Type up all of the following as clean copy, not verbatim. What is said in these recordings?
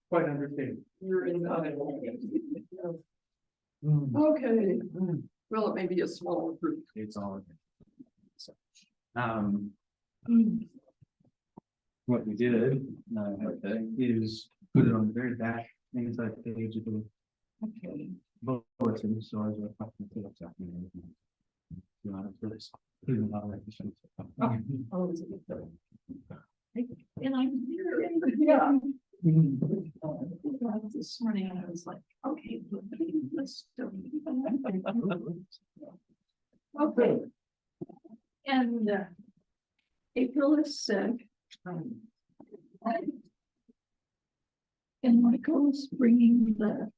Quite understand. You're in the. Okay, well, it may be a small group. It's all. So, what we did is put it on the very back inside page of the bulletin. So I was talking to what's happening. You know, it's pretty And I'm here, yeah. This morning I was like, okay, let's do it. Okay. And April is sick. And Michael's bringing the.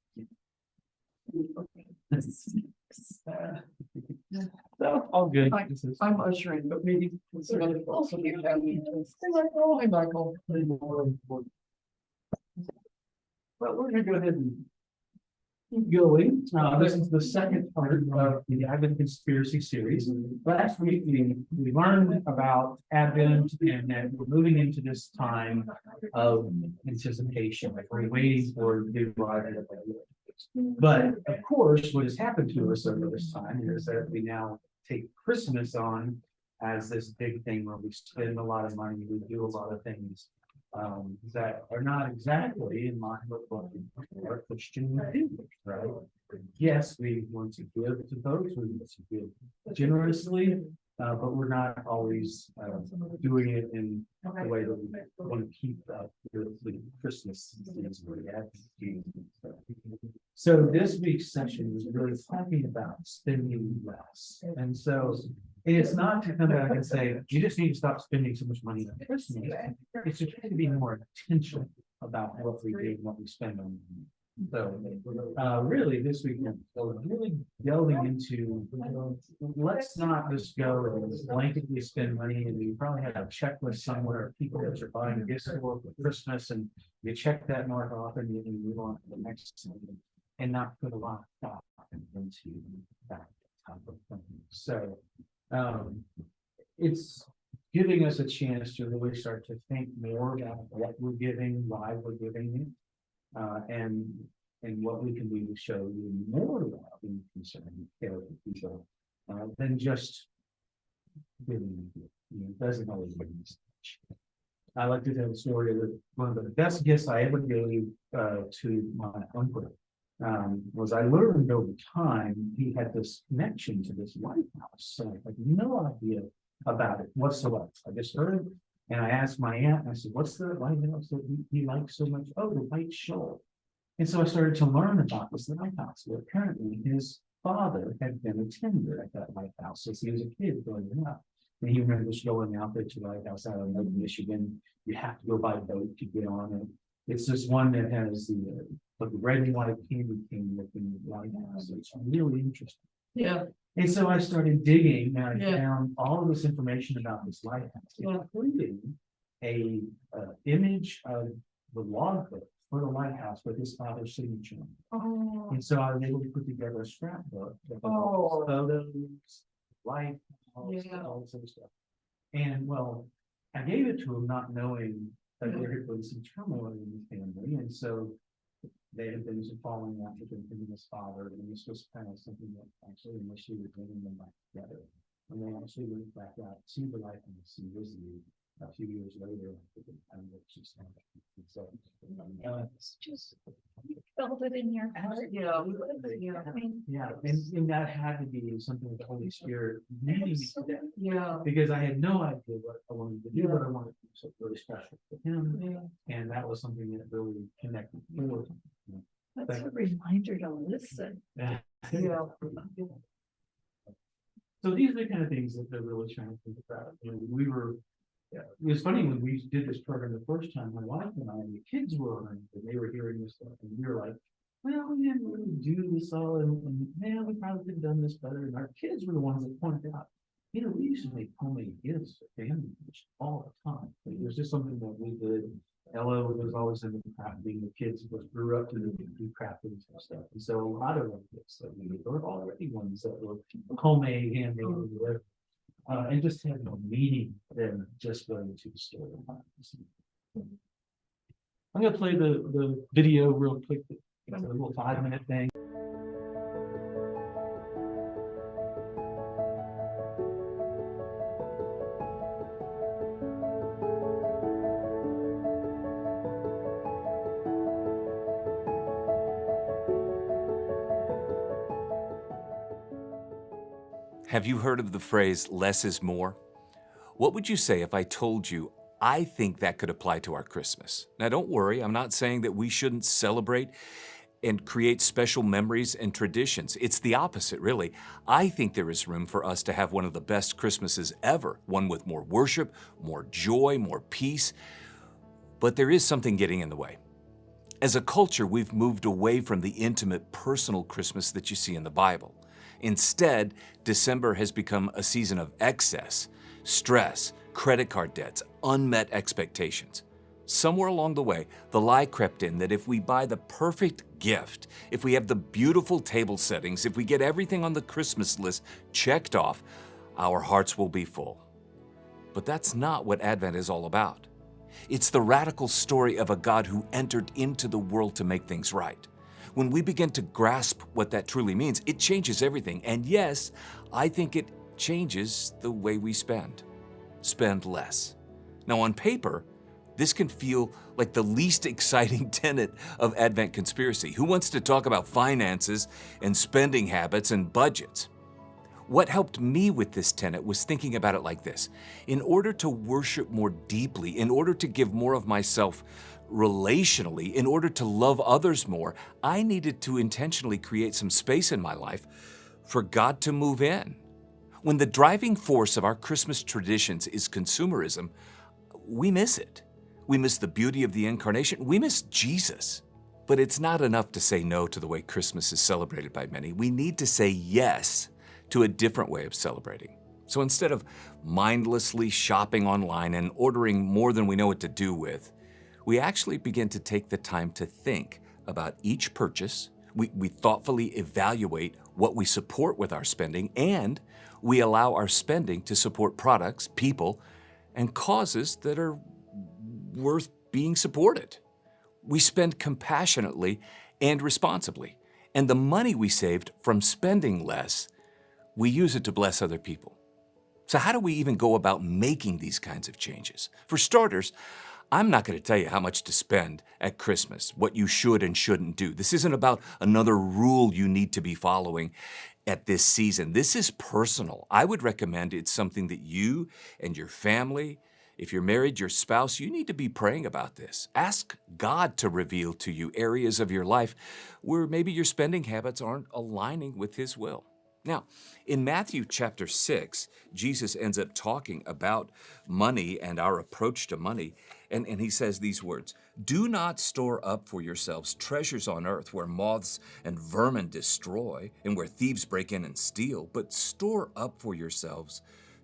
So all good. I'm ushering, but maybe. Also, you have me. Hi, Michael. Well, we're gonna go ahead and keep going. This is the second part of the Advent Conspiracy series. Last week, we learned about Advent and that we're moving into this time of anticipation, like we're waiting for the arrival of the Lord. But of course, what has happened to us over this time is that we now take Christmas on as this big thing where we spend a lot of money, we do a lot of things that are not exactly in line with what our Christian do, right? Yes, we want to give to those, we want to give generously, but we're not always doing it in the way that we want to keep the Christmas season where we have. So this week's session is really talking about spending less, and so it's not to come back and say you just need to stop spending so much money on Christmas. It's to try to be more intentional about what we do and what we spend on. So really this week we're really delving into let's not just go and blanketly spend money, and you probably have a checklist somewhere of people that you're buying gifts for Christmas, and you check that mark off and you move on to the next one and not put a lot of thought into that type of thing. So it's giving us a chance to really start to think more about what we're giving, why we're giving it, and what we can do to show you more about being concerned and care for people than just giving. It doesn't always mean much. I like to tell the story of one of the best gifts I ever gave to my uncle. Was I learned over time he had this connection to this lighthouse. So I had no idea about it whatsoever. I just heard it, and I asked my aunt, and I said, what's the lighthouse that he likes so much? Oh, the White Shoal. And so I started to learn about this lighthouse, where apparently his father had been a tender at that lighthouse since he was a kid growing up. And he remembers going out there to the lighthouse out of Lake Michigan. You have to go by boat to get on it. It's this one that has the red and white candy cane looking lighthouse. It's really interesting. Yeah. And so I started digging, and I found all of this information about this lighthouse, including a image of the logbook for the lighthouse with his father's signature on it. Oh. And so I was able to put together a scrapbook with all the photos, lighthouse, all this other stuff. And well, I gave it to him not knowing that there had been some turmoil in the family, and so they had been falling out between him and his father, and this was kind of something that actually initially was bringing them back together. And they actually went back out to the lighthouse and visited a few years later. And so, It's just you felt it in your heart. Yeah. I mean, yeah, and that had to be something with the Holy Spirit leading me to that. Yeah. Because I had no idea what I wanted to do, but I wanted to do something really special for him. And that was something that really connected forward. that's a reminder to listen. Yeah. So these are the kind of things that they're really trying to think about. You know, it was funny when we did this program the first time, my wife and I, and the kids were on it, and they were hearing this stuff, and we were like, well, we didn't really do this all, and man, we probably could have done this better. And our kids were the ones that pointed out, you know, we used to make homemade gifts for family all the time. It was just something that we did. Ella was always into crafting. The kids grew up to do crafting and stuff. And so a lot of them gifts that we did were already ones that were homemade, handmade, and just had no meaning than just going to the store. I'm gonna play the video real quick. It's a little 5-minute thing. Have you heard of the phrase less is more? What would you say if I told you I think that could apply to our Christmas? Now, don't worry, I'm not saying that we shouldn't celebrate and create special memories and traditions. It's the opposite, really. I think there is room for us to have one of the best Christmases ever, one with more worship, more joy, more peace. But there is something getting in the way. As a culture, we've moved away from the intimate, personal Christmas that you see in the Bible. Instead, December has become a season of excess, stress, credit card debts, unmet expectations. Somewhere along the way, the lie crept in that if we buy the perfect gift, if we have the beautiful table settings, if we get everything on the Christmas list checked off, our hearts will be full. But that's not what Advent is all about. It's the radical story of a God who entered into the world to make things right. When we begin to grasp what that truly means, it changes everything. And yes, I think it changes the way we spend. Spend less. Now, on paper, this can feel like the least exciting tenet of Advent conspiracy. Who wants to talk about finances and spending habits and budgets? What helped me with this tenet was thinking about it like this. In order to worship more deeply, in order to give more of myself relationally, in order to love others more, I needed to intentionally create some space in my life for God to move in. When the driving force of our Christmas traditions is consumerism, we miss it. We miss the beauty of the incarnation. We miss Jesus. But it's not enough to say no to the way Christmas is celebrated by many. We need to say yes to a different way of celebrating. So instead of mindlessly shopping online and ordering more than we know what to do with, we actually begin to take the time to think about each purchase. We thoughtfully evaluate what we support with our spending, and we allow our spending to support products, people, and causes that are worth being supported. We spend compassionately and responsibly, and the money we saved from spending less, we use it to bless other people. So how do we even go about making these kinds of changes? For starters, I'm not going to tell you how much to spend at Christmas, what you should and shouldn't do. This isn't about another rule you need to be following at this season. This is personal. I would recommend it's something that you and your family, if you're married, your spouse, you need to be praying about this. Ask God to reveal to you areas of your life where maybe your spending habits aren't aligning with His will. Now, in Matthew chapter 6, Jesus ends up talking about money and our approach to money, and he says these words, "Do not store up for yourselves treasures on earth where moths and vermin destroy and where thieves break in and steal, but store up for yourselves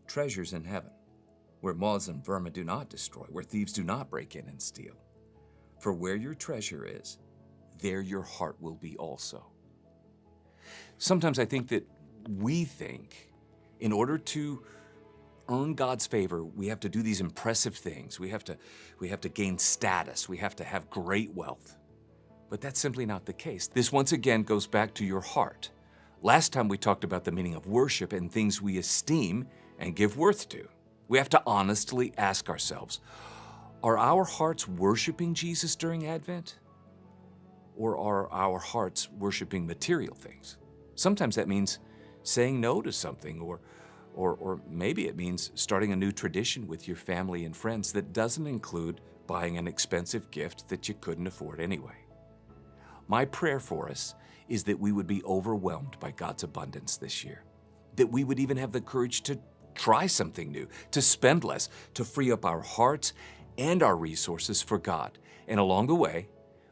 treasures in heaven, where moths and vermin do not destroy, where thieves do not break in and steal. For where your treasure is, there your heart will be also." Sometimes I think that we think in order to earn God's favor, we have to do these impressive things. We have to gain status. We have to have great wealth. But that's simply not the case. This once again goes back to your heart. Last time we talked about the meaning of worship and things we esteem and give worth to. We have to honestly ask ourselves, are our hearts worshiping Jesus during Advent? Or are our hearts worshiping material things? Sometimes that means saying no to something, or maybe it means starting a new tradition with your family and friends that doesn't include buying an expensive gift that you couldn't afford anyway. My prayer for us is that we would be overwhelmed by God's abundance this year, that we would even have the courage to try something new, to spend less, to free up our hearts and our resources for God. And along the way,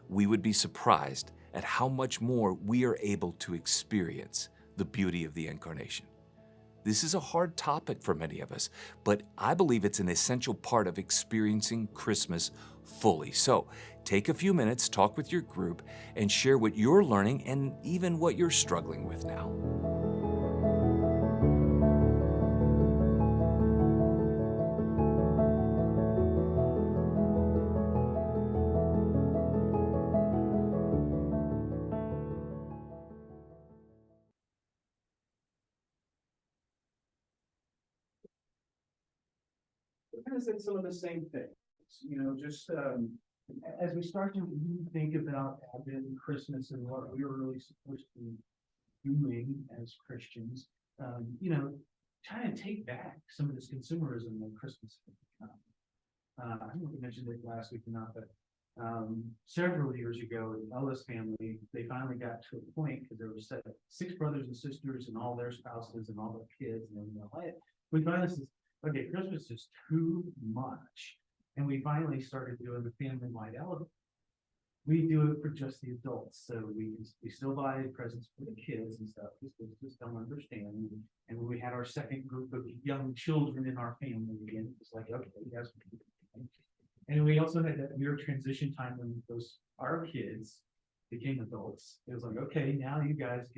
we would be surprised at how much more we are able to experience the beauty of the incarnation. This is a hard topic for many of us, but I believe it's an essential part of experiencing Christmas fully. So take a few minutes, talk with your group, and share what you're learning and even what you're struggling with now. revisit some of the same things, just, as we start to really think about Advent and Christmas and what we were really supposed to be doing as Christians, trying to take back some of this consumerism that Christmas has become. I don't know if I mentioned it last week or not, but several years ago, the Ellis family, they finally got to a point because there were 6 brothers and sisters and all their spouses and all their kids, and we finally said, okay, Christmas is too much, and we finally started doing the family-wide element. We do it for just the adults, so we still buy presents for the kids and stuff, because kids just don't understand. And when we had our second group of young children in our family again, it's like, okay, guys. And we also had that weird transition time when our kids became adults. It was like, okay, now you guys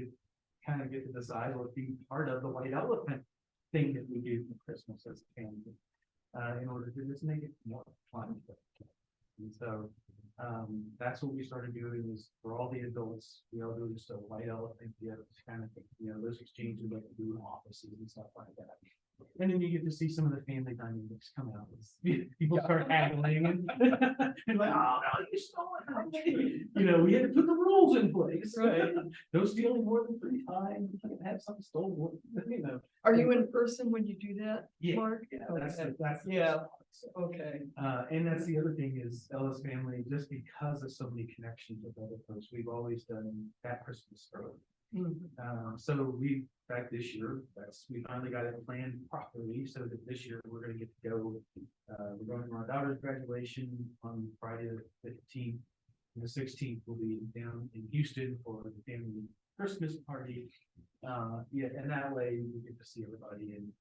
kind of get to decide what be part of the white elephant thing that we do for Christmas as a family, in order to just make it more fun. And so that's what we started doing, is for all the adults, we all do just a white elephant gift kind of thing, those exchanges we like to do in offices and stuff like that. And then you get to see some of the family dynamics come out. People start haggling and like, oh no, you stole it from me. We had to put the rules in place. Right. No stealing more than 3 times. You can't have something stolen. Are you in person when you do that, Yeah, Mark? yeah, Okay. that's Yeah. Okay. and that's the other thing is Ella's family, just because of so many connections with other folks, we've always done that Christmas early. So back this year, we finally got it planned properly, so that this year we're gonna get to go. We're going to our daughter's graduation on Friday the 15th. And the 16th will be down in Houston for the family Christmas party. And that way we get to see everybody and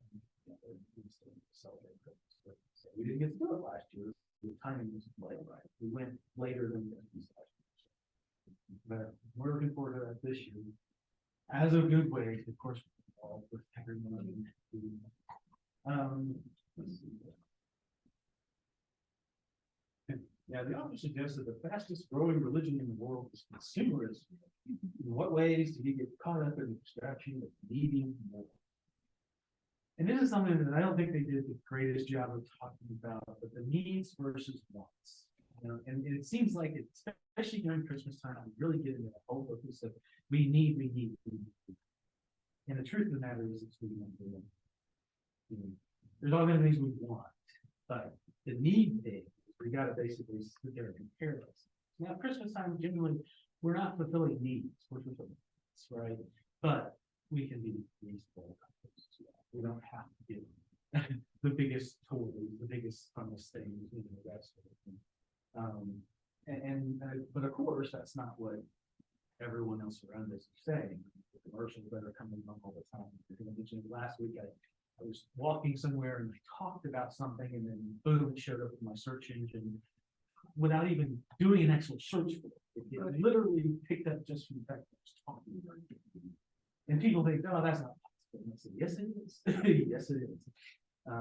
celebrate Christmas. So we didn't get to do it last year. The timing was right. We went later than Christmas last year. But we're looking forward to that this year. As a good way, of course, with everyone. Let's see. Yeah, the author suggests that the fastest growing religion in the world is consumerism. In what ways do you get caught up in the distraction of needing more? And this is something that I don't think they did the greatest job of talking about, but the needs versus wants. And it seems like it, especially during Christmas time, we really get into the whole focus of we need. And the truth of the matter is, it's we want. There's all kinds of things we want, but the need thing, we got to basically sit there and compare those. Now, Christmas time, generally, we're not fulfilling needs, we're fulfilling needs, right? But we can be reasonable about those as well. We don't have to get the biggest toys, the biggest funnest things, that sort of thing. But of course, that's not what everyone else around us is saying. The commercials that are coming up all the time. I think I mentioned last week, I was walking somewhere and I talked about something, and then boom, it showed up in my search engine without even doing an actual search for it. It literally picked up just from the fact that I was talking about it. And people think, oh, that's not possible. And I said, yes, it is. Yes, it is. I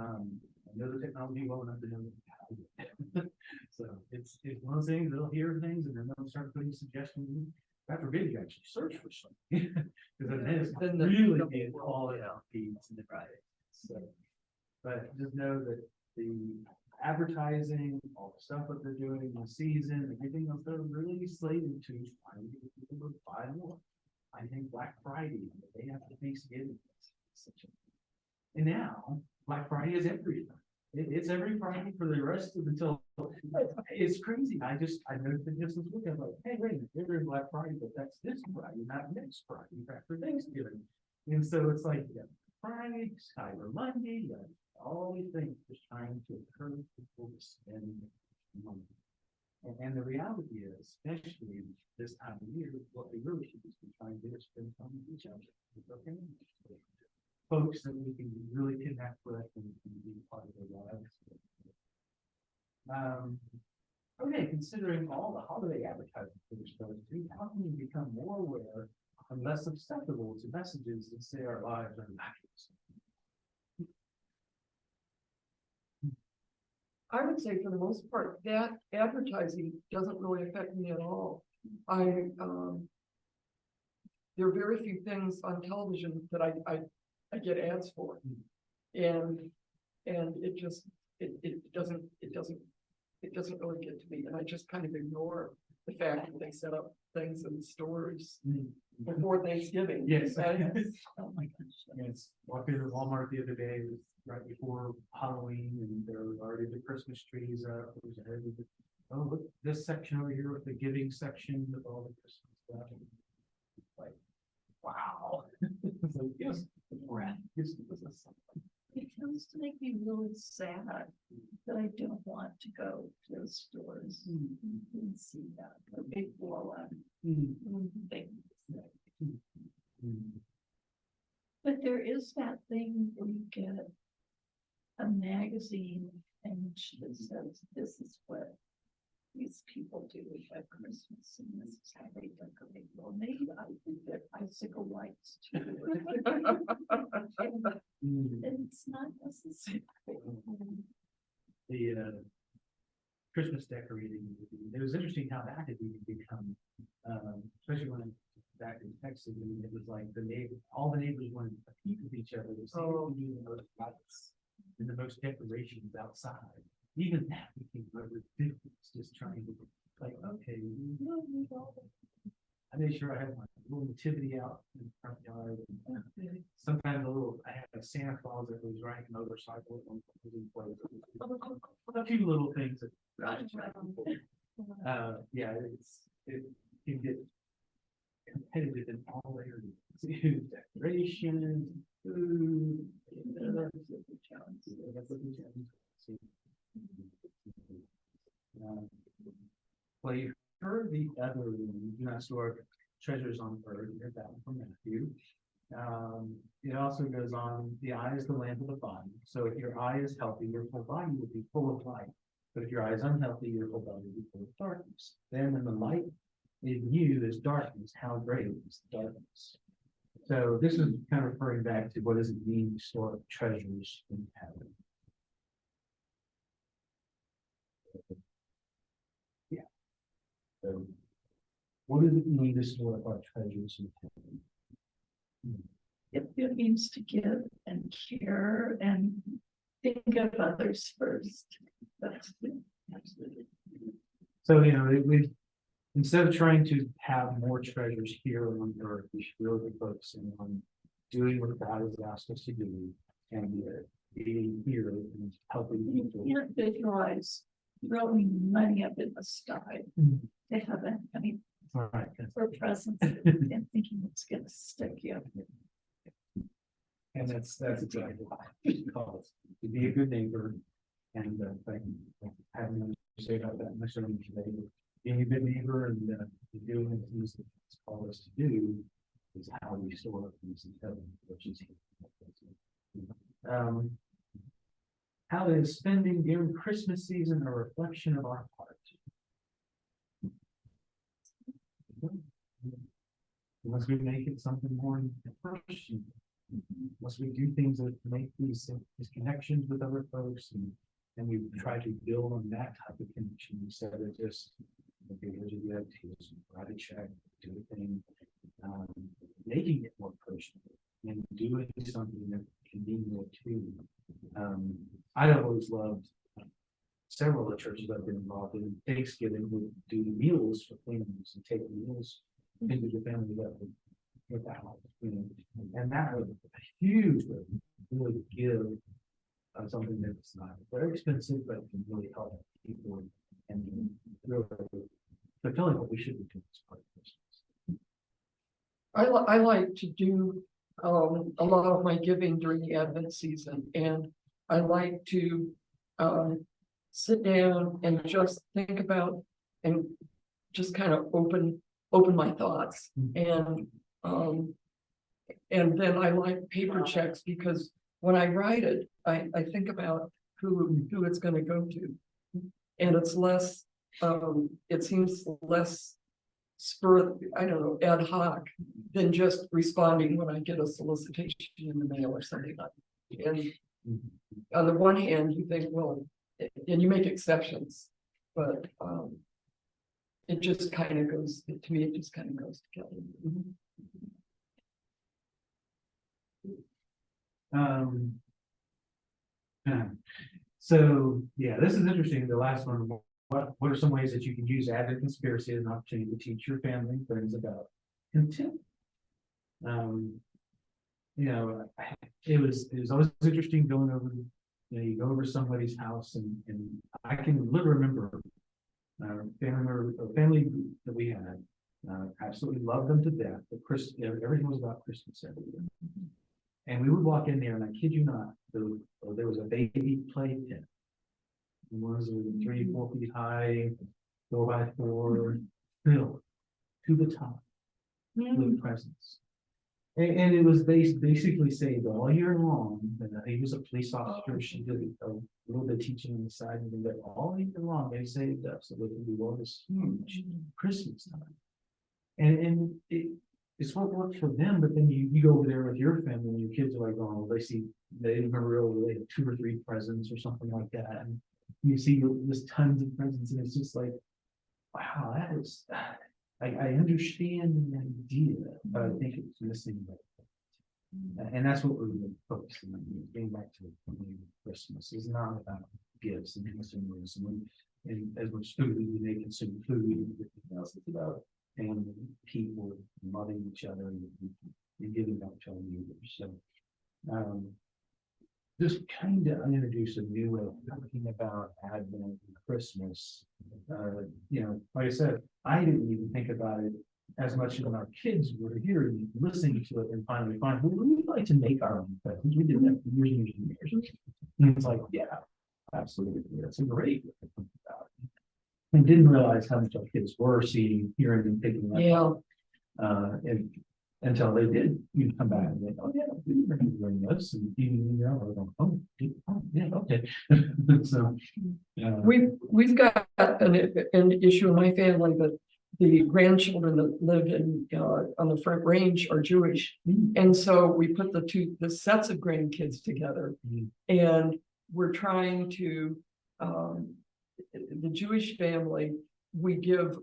know the technology well enough to know how to do it. So it's one of those things, they'll hear things and then they'll start putting suggestions in. God forbid you actually search for something. Because then it's really being all out feeds and the right. So, but just know that the advertising, all the stuff that they're doing in the season, everything else, they're really slated to try to get people to buy more. I think Black Friday, the day after Thanksgiving, and now Black Friday is every time. It's every Friday for the rest of until it's crazy. I noticed it just this week. I'm like, hey, wait, they're in Black Friday, but that's this Friday, not next Friday, after Thanksgiving. And so it's like, yeah, Friday, Cyber Monday, all these things just trying to encourage people to spend money. And the reality is, especially this time of year, what we really should be trying to do is spend time with each other. Okay? Folks that we can really connect with and be part of their lives. Okay, considering all the holiday advertising for this show, how can we become more aware and less susceptible to messages that say our lives are miraculous? I would say for the most part, that advertising doesn't really affect me at all. There are very few things on television that I get ads for. And it just, it doesn't really get to me, and I just kind of ignore the fact that they set up things in stores before Thanksgiving. Yes. That- Oh, my gosh. Yes, walked into Walmart the other day, it was right before Halloween, and there were already the Christmas trees up. It was already the- Oh, look, this section over here with the giving section with all the Christmas stuff. Like, wow. It's like, yes, Right. this was a something. It tends to make me really sad that I don't want to go to the stores and see that, a big blow up thing. But there is that thing where you get a magazine and it says, this is what these people do at Christmas and this is how they decorate. Well, maybe I think that icicle lights too. And it's not necessary. The Christmas decorating, it was interesting how that had even become, especially when back in Texas, and it was like all the neighbors wanted to compete with each other. To see who could do the most lights and the most decorations outside. Even that became ridiculous, just trying to, like, okay, I made sure I had my little nativity out in the front yard. And sometimes I had a Santa Claus that was riding a motorcycle. A few little things that. Yeah, it can get competitive in all areas. Decoration, food. Well, you heard the other, do not store treasures on earth, you heard that one from Matthew. It also goes on, the eye is the lamp of the body. So if your eye is healthy, your whole body will be full of light. But if your eye is unhealthy, your whole body will be full of darkness. Then when the light in you is darkness, how great is the darkness? So this is kind of referring back to what does it mean to store up treasures in heaven? Yeah. So what does it mean to store up our treasures in heaven? It means to give and care and think of others first. That's absolutely. So, we instead of trying to have more treasures here on earth, we should really be focusing on doing what God has asked us to do and being here and helping You people. can't visualize throwing money up in the sky to heaven. I mean, All right. for presents and thinking it's gonna stick you. And that's exactly what it calls to be a good neighbor. And thank you for having them say about that much today. Being a good neighbor and doing the things that it's called us to do is how we store up things in heaven, which is how is spending during Christmas season a reflection of our heart? Unless we make it something more personal. Once we do things that make these connections with other folks and we try to build on that type of connection instead of just, okay, here's a gift, here's write a check, do a thing, making it more personal and doing something that can mean more too. I've always loved several of the churches I've been involved in. Thanksgiving would do meals for families and take meals into the family level. Without, and that was a huge way to really give something that's not very expensive, but can really help people and really fulfilling what we should be doing as part of Christmas. I like to do a lot of my giving during the Advent season, and I like to sit down and just think about and just kind of open my thoughts. And then I like paper checks because when I write it, I think about who it's going to go to, and it's less. It seems less ad hoc than just responding when I get a solicitation in the mail or something like that. And on the one hand, you think, well, and you make exceptions, but it just kind of goes, to me, it just kind of goes together. So, yeah, this is interesting, the last one, what are some ways that you can use Advent conspiracy as an opportunity to teach your family and friends about contempt? Um, you know, it was always interesting going over, you know, you go over somebody's house and I can literally remember. A family that we had, absolutely loved them to death, but everything was about Christmas every year. And we would walk in there and I kid you not, there was a baby play pit. It was 3, 4 feet high, 4x4, filled to the top with presents. And it was basically saved all year long. And he was a police officer. She did a little bit of teaching on the side, and that all year long they saved up so that we wore this huge Christmas time. And it's what worked for them. But then you go over there with your family, and your kids are like, oh, they didn't remember they had 2 or 3 presents or something like that. And you see there's tons of presents, and it's just like, wow, that is. I understand the idea, but I think it's missing. And that's what we're really focusing on. Getting back to Christmas is not about gifts and consumerism. And as much food we may consume food and everything else, it's about family, people, loving each other, and giving back to our neighbors. So, just kind of introduce a new way of talking about Advent and Christmas. You know, like I said, I didn't even think about it as much when our kids were here and listening to it and finally find, well, we'd like to make our own presents. We did that for years and years and years. And it's like, yeah, absolutely. That's a great way to think about it. And didn't realize how much our kids were seeing, hearing, and picking up. Yeah, And until they did, you'd come back and they, oh, yeah, we remember doing this, and even, you know, oh, yeah, okay. So. we've got an issue in my family that the grandchildren that live in, on the Front Range are Jewish. And so we put the sets of grandkids together, and we're trying to, the Jewish family, we do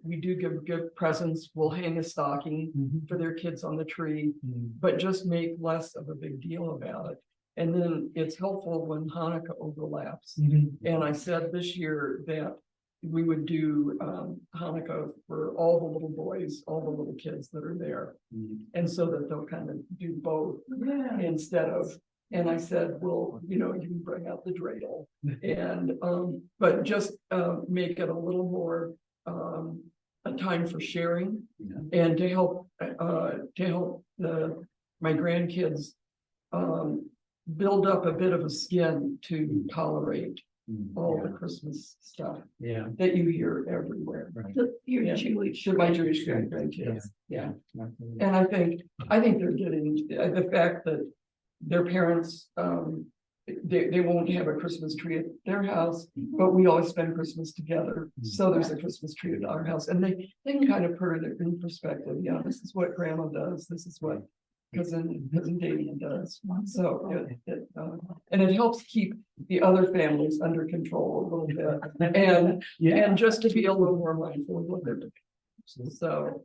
give presents. We'll hang a stocking for their kids on the tree, but just make less of a big deal about it. And then it's helpful when Hanukkah overlaps. And I said this year that we would do Hanukkah for all the little boys, all the little kids that are there. And so that they'll kind of do both instead of, and I said, well, you know, you can bring out the dreidel and, but just make it a little more a time for sharing and to help my grandkids build up a bit of a skin to tolerate all the Christmas stuff that you hear everywhere. Your Jewish. My Jewish grandkids, yeah. And I think they're getting the fact that their parents, they won't have a Christmas tree at their house, but we always spend Christmas together. So there's a Christmas tree at our house, and they can kind of put it in perspective. Yeah, this is what grandma does. This is what cousin Damien does. So and it helps keep the other families under control a little bit, and just to be a little more mindful of what they're doing. So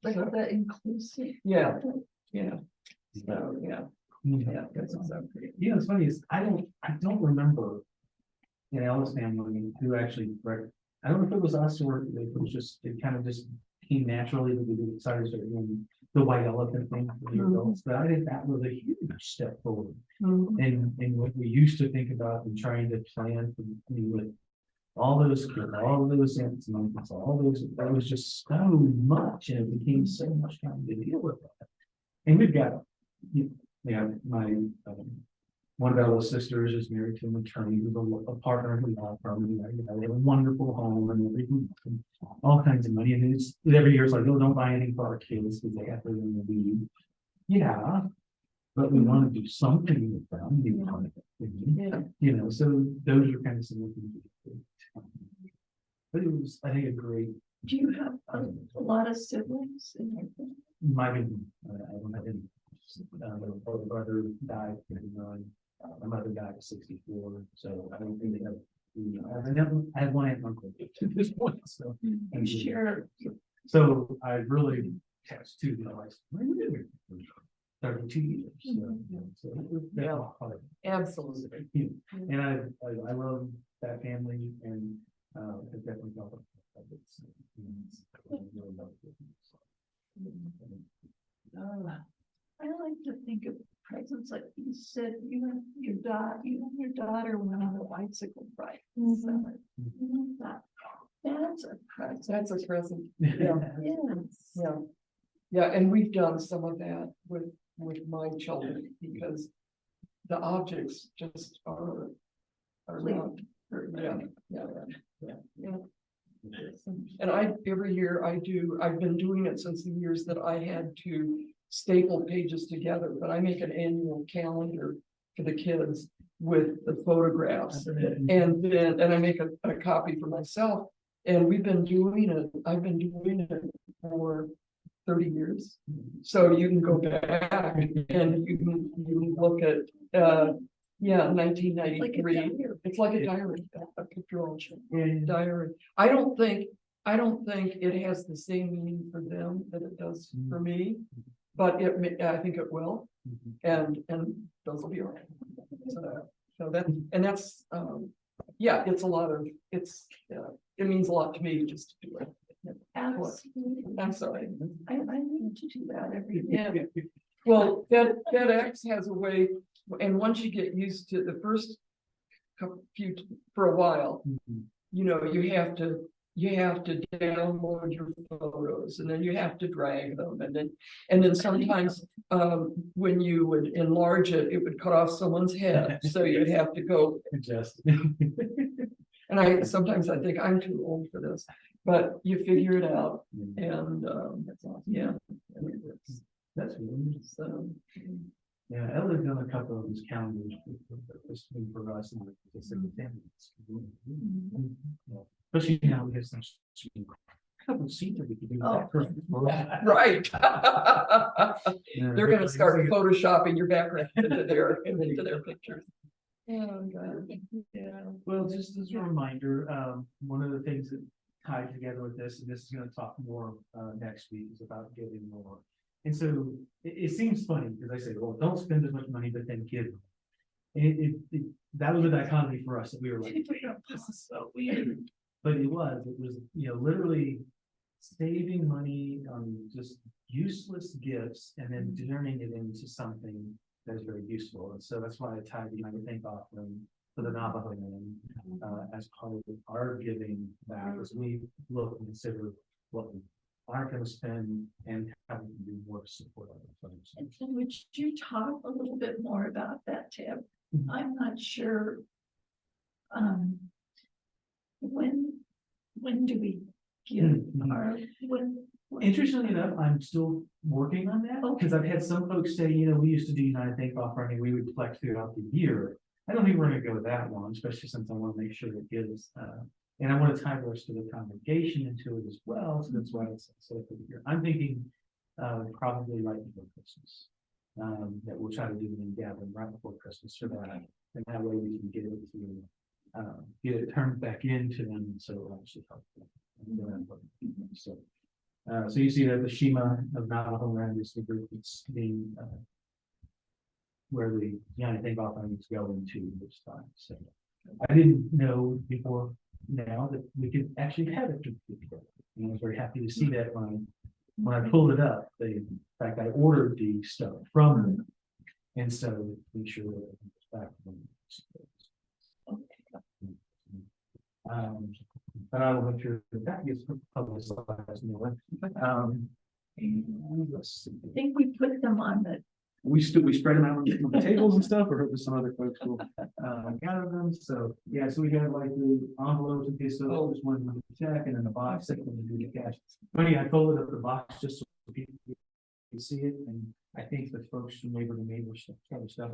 Like the inclusive. yeah. So yeah, that's exactly. You know, it's funny is I don't remember in Ella's family who actually, I don't know if it was us or if it was just, it kind of just came naturally that we decided to start doing the white elephant thing for the adults, but I think that was a huge step forward. And what we used to think about and trying to plan for with all those aunts and uncles, that was just so much, and it became so much time to deal with that. And we've got, my one of our little sisters is married to an attorney who's a partner in the law firm. They have a wonderful home and everything, all kinds of money. And it's every year it's like, oh, don't buy anything for our kids because they have to leave. Yeah, but we want to do something with them. You know, so those are kind of some of the things. But it was, I think, a great. Do you have a lot of siblings in your family? My I don't have any. My brother died at 59. My mother died at 64. So I don't really have. I have one aunt and uncle to this point. So And share. So I really text to my wife. 32 years. So, so it was Yeah. definitely hard. Absolutely. And I love that family and, it definitely felt like it's. Really loved it. So, I like to think of presents like you said, you and your daughter went on a bicycle ride this summer. That's a present. That's a present. Yeah. Yes. Yeah. Yeah, and we've done some of that with my children because the objects just are not, yeah. And every year I've been doing it since the years that I had to staple pages together, but I make an annual calendar for the kids with the photographs. And I make a copy for myself, and I've been doing it for 30 years. So you can go back and you can look at, 1993. It's like a diary, a pictorial diary. I don't think it has the same meaning for them that it does for me, but I think it will, and those will be all right. So that's, it's a lot of, it means a lot to me just to do it. Absolutely. I'm sorry. I need to do that every Yeah. year. Well, FedEx has a way, and once you get used to the first few, for a while, you know, you have to download your photos, and then you have to drag them, and then sometimes when you would enlarge it, it would cut off someone's head, so you'd have to go. Adjust. And sometimes I think I'm too old for this, but you figure it out, and That's awesome. yeah. That's really, So, yeah, Ella's done a couple of these calendars for us and the city families. Especially now we have some couple of seats that we can do that. right. They're gonna start photoshopping your background into their pictures. Oh, God. Yeah. Well, just as a reminder, one of the things that tied together with this, and this is gonna talk more next week, is about giving more. And so it seems funny because I say, well, don't spend as much money, but then give. That was a dichotomy for us that we were like, this is so weird. But it was, literally saving money on just useless gifts and then turning it into something that's very useful. And so that's why I tied the United Think offering for the Navajo Nation as part of our giving back as we look and consider what we aren't going to spend and how we can do more to support our folks. And would you talk a little bit more about that, Tab? I'm not sure. When do we give our, when? Interestingly enough, I'm still working on that because I've had some folks say, we used to do United Think offering and we would collect throughout the year. I don't think we're going to go that long, especially since I want to make sure it gives, and I want to tie the rest of the congregation into it as well. So that's why it's set up for the year. I'm thinking probably right before Christmas. That we'll try to do an gathering right before Christmas for that. And that way we can get it turned back into them. So it'll actually help them. So you see that the Shema of Navajo Land is the group that's being where the United Think offering is going to this time. So I didn't know before now that we could actually have it. And I was very happy to see that when I pulled it up. In fact, I ordered the stuff from them, and so make sure that it's back. But I will make sure that gets publicized. Let's see. I think we put them on the. We spread them out on the tables and stuff, or hope that some other folks will gather them. So yeah, so we have like the envelopes in case of just one with the check, and then the box that when you do the cash. Funny, I folded up the box just so people can see it, and I think the folks from neighbor to neighbor stuff,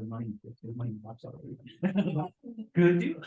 money in the box already. Good deal.